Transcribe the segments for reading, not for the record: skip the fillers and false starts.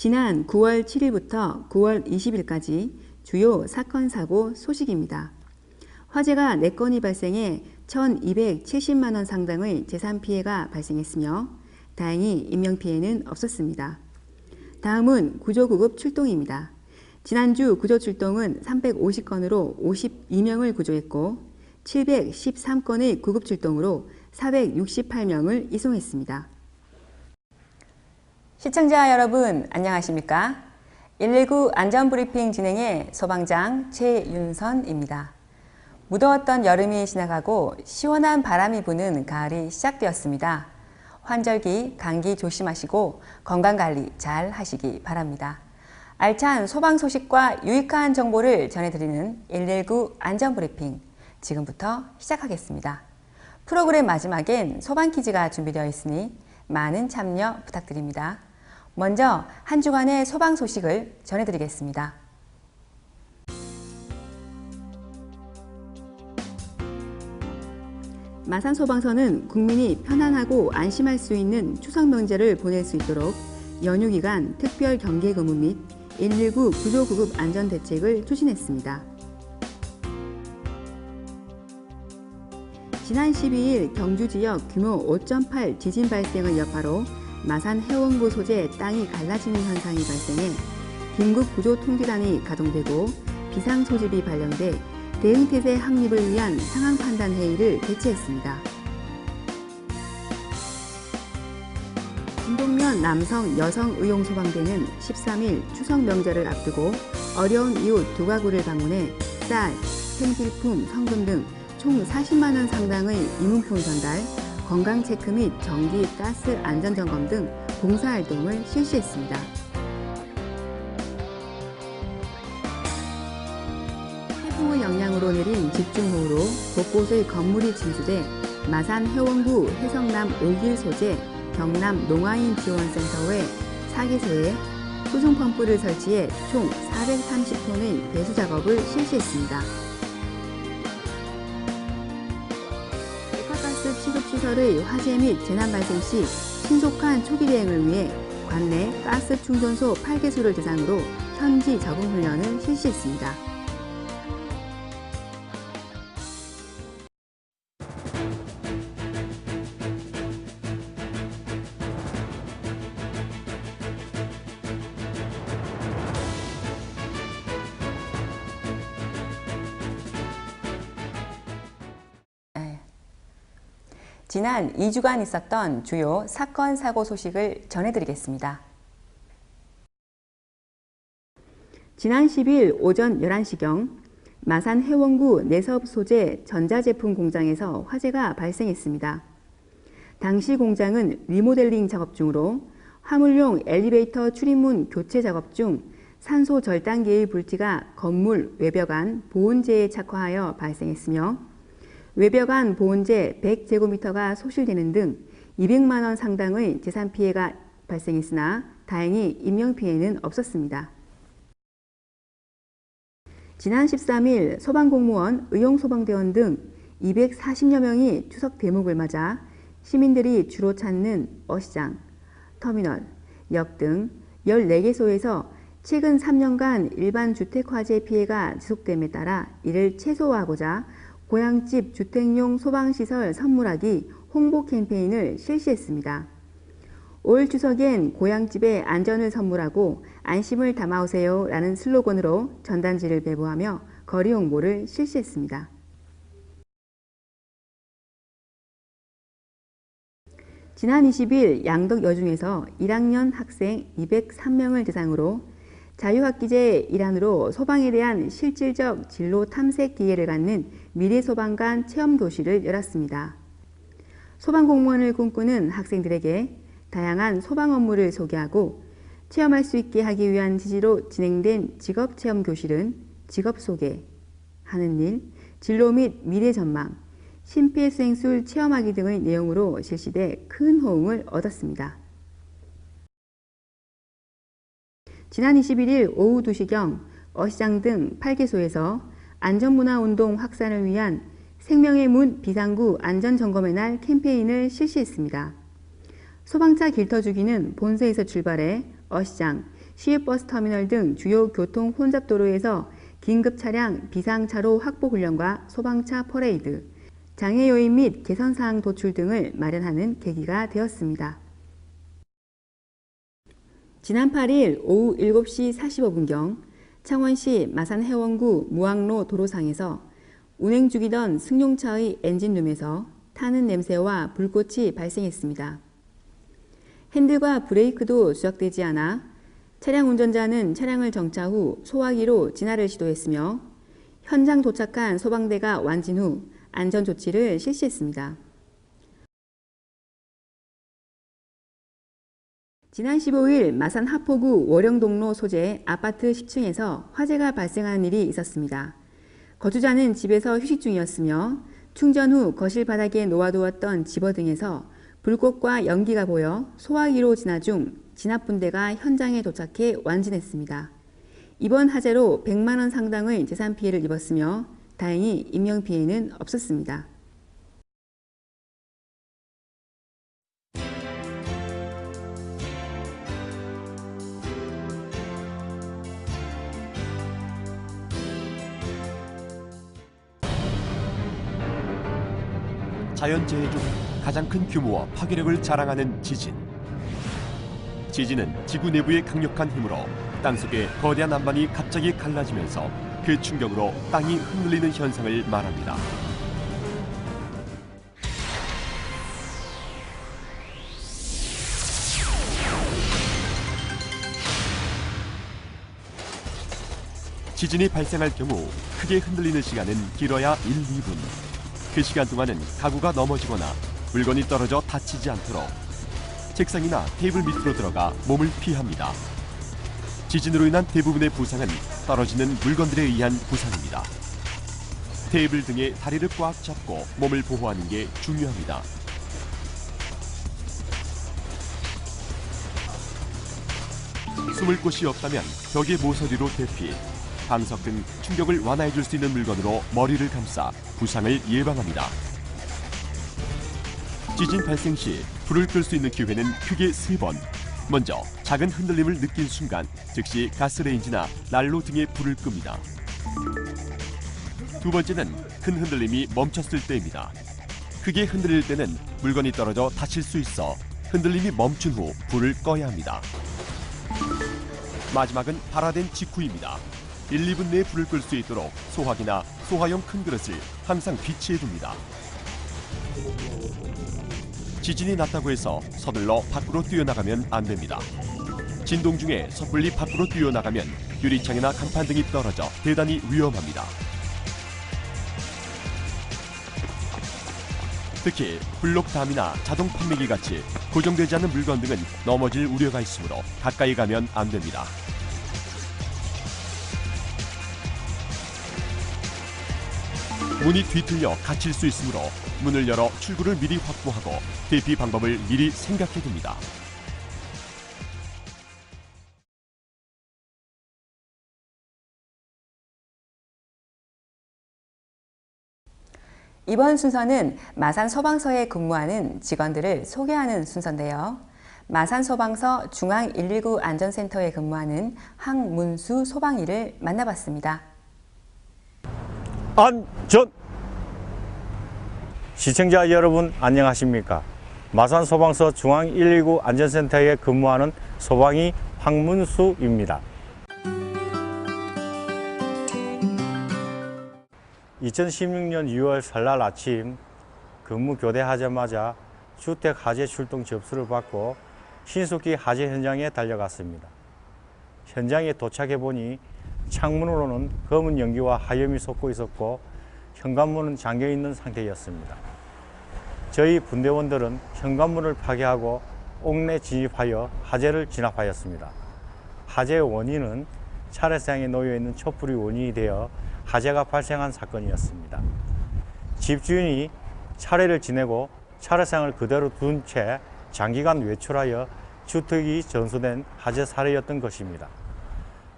지난 9월 7일부터 9월 20일까지 주요 사건, 사고 소식입니다. 화재가 4건이 발생해 1,270만 원 상당의 재산 피해가 발생했으며 다행히 인명피해는 없었습니다. 다음은 구조구급 출동입니다. 지난주 구조출동은 350건으로 52명을 구조했고 713건의 구급출동으로 468명을 이송했습니다. 시청자 여러분 안녕하십니까? 119 안전브리핑 진행의 소방장 최윤선입니다. 무더웠던 여름이 지나가고 시원한 바람이 부는 가을이 시작되었습니다. 환절기, 감기 조심하시고 건강관리 잘 하시기 바랍니다. 알찬 소방 소식과 유익한 정보를 전해드리는 119 안전브리핑 지금부터 시작하겠습니다. 프로그램 마지막엔 소방 퀴즈가 준비되어 있으니 많은 참여 부탁드립니다. 먼저 한 주간의 소방 소식을 전해드리겠습니다. 마산소방서는 국민이 편안하고 안심할 수 있는 추석 명절을 보낼 수 있도록 연휴 기간 특별 경계 근무 및 119 구조구급 안전대책을 추진했습니다. 지난 12일 경주 지역 규모 5.8 지진 발생의 여파로 마산 해원구 소재 땅이 갈라지는 현상이 발생해 긴급구조통제단이 가동되고 비상소집이 발령돼 대응태세 확립을 위한 상황판단회의를 개최했습니다. 김동면 남성 여성 의용소방대는 13일 추석 명절을 앞두고 어려운 이웃 두 가구를 방문해 쌀, 생필품, 성금 등 총 40만 원 상당의 이문품 전달, 건강체크 및 전기, 가스 안전점검 등 봉사활동을 실시했습니다. 태풍의 영향으로 내린 집중호우로 곳곳의 건물이 침수돼 마산 해원구 해성남 5길 소재 경남 농아인 지원센터의 4개소에 수중펌프를 설치해 총 430톤의 배수 작업을 실시했습니다. 가스 취급시설의 화재 및 재난 발생 시 신속한 초기 대응을 위해 관내 가스 충전소 8개소를 대상으로 현지 적응 훈련을 실시했습니다. 지난 2주간 있었던 주요 사건, 사고 소식을 전해드리겠습니다. 지난 10일 오전 11시경 마산 해원구 내섭 소재 전자제품 공장에서 화재가 발생했습니다. 당시 공장은 리모델링 작업 중으로 화물용 엘리베이터 출입문 교체 작업 중 산소 절단기의 불티가 건물 외벽 안 보온재에 착화하여 발생했으며 외벽 안 보온재 100제곱미터가 소실되는 등 200만 원 상당의 재산 피해가 발생했으나 다행히 인명피해는 없었습니다. 지난 13일 소방공무원, 의용소방대원 등 240여 명이 추석 대목을 맞아 시민들이 주로 찾는 어시장, 터미널, 역 등 14개소에서 최근 3년간 일반 주택 화재 피해가 지속됨에 따라 이를 최소화하고자 고향집 주택용 소방시설 선물하기 홍보 캠페인을 실시했습니다. 올 추석엔 고향집에 안전을 선물하고 안심을 담아오세요 라는 슬로건으로 전단지를 배부하며 거리 홍보를 실시했습니다. 지난 20일 양덕 여중에서 1학년 학생 203명을 대상으로 자유학기제 일환으로 소방에 대한 실질적 진로 탐색 기회를 갖는 미래소방관 체험교실을 열었습니다. 소방공무원을 꿈꾸는 학생들에게 다양한 소방 업무를 소개하고 체험할 수 있게 하기 위한 취지로 진행된 직업체험교실은 직업소개, 하는 일, 진로 및 미래전망, 심폐수행술 체험하기 등의 내용으로 실시돼 큰 호응을 얻었습니다. 지난 21일 오후 2시경 어시장 등 8개소에서 안전문화운동 확산을 위한 생명의 문 비상구 안전점검의 날 캠페인을 실시했습니다. 소방차 길터주기는 본소에서 출발해 어시장, 시외버스터미널 등 주요 교통 혼잡도로에서 긴급 차량 비상차로 확보 훈련과 소방차 퍼레이드, 장애 요인 및 개선사항 도출 등을 마련하는 계기가 되었습니다. 지난 8일 오후 7시 45분경 창원시 마산해원구 무학로 도로상에서 운행 중이던 승용차의 엔진룸에서 타는 냄새와 불꽃이 발생했습니다. 핸들과 브레이크도 조작되지 않아 차량 운전자는 차량을 정차 후 소화기로 진화를 시도했으며 현장 도착한 소방대가 완진 후 안전조치를 실시했습니다. 지난 15일 마산 하포구 월영동로 소재 아파트 10층에서 화재가 발생한 일이 있었습니다. 거주자는 집에서 휴식 중이었으며 충전 후 거실 바닥에 놓아두었던 집어등에서 불꽃과 연기가 보여 소화기로 진화 중 진압분대가 현장에 도착해 완진했습니다. 이번 화재로 100만 원 상당의 재산 피해를 입었으며 다행히 인명피해는 없었습니다. 자연재해 중 가장 큰 규모와 파괴력을 자랑하는 지진. 지진은 지구 내부의 강력한 힘으로 땅속의 거대한 안반이 갑자기 갈라지면서 그 충격으로 땅이 흔들리는 현상을 말합니다. 지진이 발생할 경우 크게 흔들리는 시간은 길어야 1, 2분. 그 시간 동안은 가구가 넘어지거나 물건이 떨어져 다치지 않도록 책상이나 테이블 밑으로 들어가 몸을 피합니다. 지진으로 인한 대부분의 부상은 떨어지는 물건들에 의한 부상입니다. 테이블 등의 다리를 꽉 잡고 몸을 보호하는 게 중요합니다. 숨을 곳이 없다면 벽의 모서리로 대피, 방석 등 충격을 완화해 줄 수 있는 물건으로 머리를 감싸 부상을 예방합니다. 지진 발생 시 불을 끌 수 있는 기회는 크게 3번. 먼저 작은 흔들림을 느낀 순간 즉시 가스레인지나 난로 등에 불을 끕니다. 두 번째는 큰 흔들림이 멈췄을 때입니다. 크게 흔들릴 때는 물건이 떨어져 다칠 수 있어 흔들림이 멈춘 후 불을 꺼야 합니다. 마지막은 발화된 직후입니다. 1, 2분 내에 불을 끌 수 있도록 소화기나 소화용 큰 그릇을 항상 비치해 둡니다. 지진이 났다고 해서 서둘러 밖으로 뛰어나가면 안 됩니다. 진동 중에 섣불리 밖으로 뛰어나가면 유리창이나 간판 등이 떨어져 대단히 위험합니다. 특히 블록담이나 자동 판매기 같이 고정되지 않은 물건 등은 넘어질 우려가 있으므로 가까이 가면 안 됩니다. 문이 뒤틀려 갇힐 수 있으므로 문을 열어 출구를 미리 확보하고 대피 방법을 미리 생각해 둡니다. 이번 순서는 마산 소방서에 근무하는 직원들을 소개하는 순서인데요. 마산 소방서 중앙 119 안전센터에 근무하는 황문수 소방이를 만나봤습니다. 안전! 시청자 여러분 안녕하십니까? 마산 소방서 중앙 119 안전센터에 근무하는 소방이 황문수입니다. 2016년 6월 설날 아침 근무 교대하자마자 주택 화재 출동 접수를 받고 신속히 화재 현장에 달려갔습니다. 현장에 도착해 보니 창문으로는 검은 연기와 하염이 솟고 있었고 현관문은 잠겨 있는 상태였습니다. 저희 분대원들은 현관문을 파괴하고 옥내 진입하여 화재를 진압하였습니다. 화재의 원인은 차례상에 놓여 있는 촛불이 원인이 되어 화재가 발생한 사건이었습니다. 집주인이 차례를 지내고 차례상을 그대로 둔 채 장기간 외출하여 주택이 전소된 화재 사례였던 것입니다.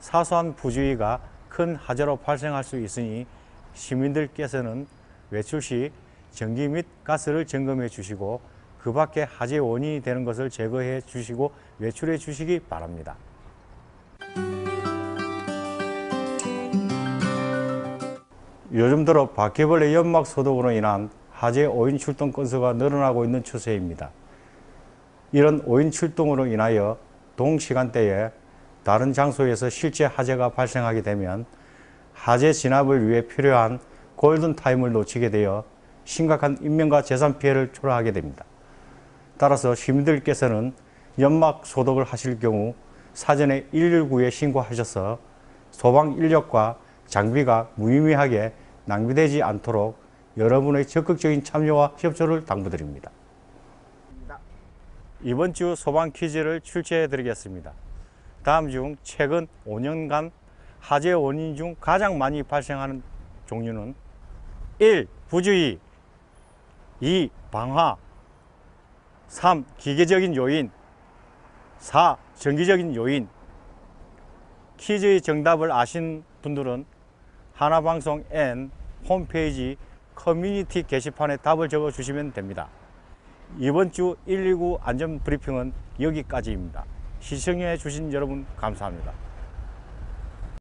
사소한 부주의가 큰 화재로 발생할 수 있으니 시민들께서는 외출 시 전기 및 가스를 점검해 주시고 그 밖에 화재 원인이 되는 것을 제거해 주시고 외출해 주시기 바랍니다. 요즘 들어 바퀴벌레 연막 소독으로 인한 화재 오인 출동 건수가 늘어나고 있는 추세입니다. 이런 오인 출동으로 인하여 동시간대에 다른 장소에서 실제 화재가 발생하게 되면 화재 진압을 위해 필요한 골든타임을 놓치게 되어 심각한 인명과 재산 피해를 초래하게 됩니다. 따라서 시민들께서는 연막 소독을 하실 경우 사전에 119에 신고하셔서 소방 인력과 장비가 무의미하게 낭비되지 않도록 여러분의 적극적인 참여와 협조를 당부드립니다. 이번 주 소방 퀴즈를 출제해 드리겠습니다. 다음 중 최근 5년간 화재 원인 중 가장 많이 발생하는 종류는 1. 부주의 2. 방화 3. 기계적인 요인 4. 정기적인 요인. 퀴즈의 정답을 아신 분들은 하나방송 N 홈페이지 커뮤니티 게시판에 답을 적어 주시면 됩니다. 이번 주 119 안전브리핑은 여기까지입니다. 시청해 주신 여러분 감사합니다.